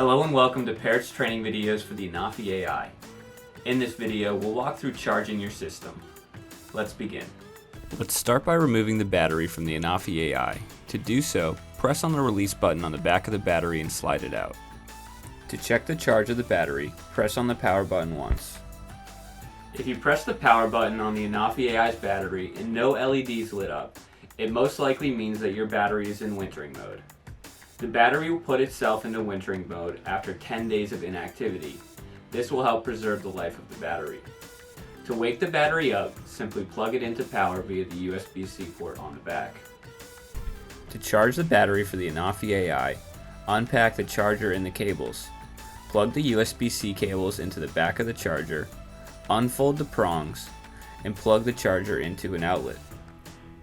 Hello and welcome to Parrot's training videos for the ANAFI AI. In this video, we'll walk through charging your system. Let's begin. Let's start by removing the battery from the ANAFI AI. To do so, press on the release button on the back of the battery and slide it out. To check the charge of the battery, press on the power button once. If you press the power button on the ANAFI AI's battery and no LEDs lit up, it most likely means that your battery is in wintering mode. The battery will put itself into wintering mode after 10 days of inactivity. This will help preserve the life of the battery. To wake the battery up, simply plug it into power via the USB-C port on the back. To charge the battery for the ANAFI AI, unpack the charger and the cables. Plug the USB-C cables into the back of the charger, unfold the prongs, and plug the charger into an outlet.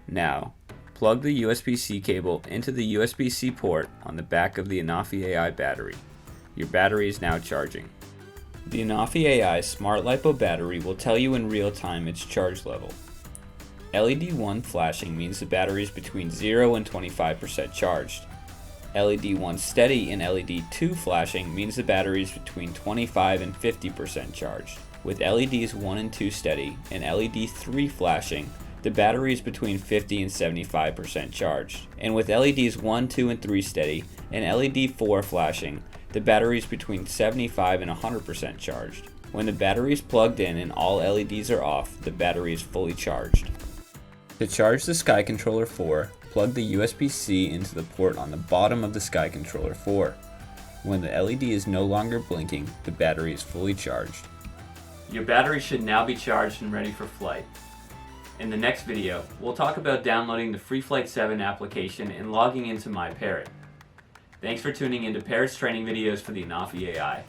Now, plug the USB-C cable into the USB-C port on the back of the ANAFI AI battery. Your battery is now charging. The ANAFI AI Smart LiPo battery will tell you in real time its charge level. LED 1 flashing means the battery is between 0 and 25% charged. LED 1 steady and LED 2 flashing means the battery is between 25 and 50% charged. With LEDs 1 and 2 steady and LED 3 flashing, the battery is between 50 and 75% charged. And with LEDs 1, 2, and 3 steady and LED 4 flashing, the battery is between 75 and 100% charged. When the battery is plugged in and all LEDs are off, the battery is fully charged. To charge the Sky Controller 4, plug the USB-C into the port on the bottom of the Sky Controller 4. When the LED is no longer blinking, the battery is fully charged. Your battery should now be charged and ready for flight. In the next video, we'll talk about downloading the free Flight 7 application and logging into My Parrot. Thanks for tuning into Parrot's training videos for the ANAFI AI.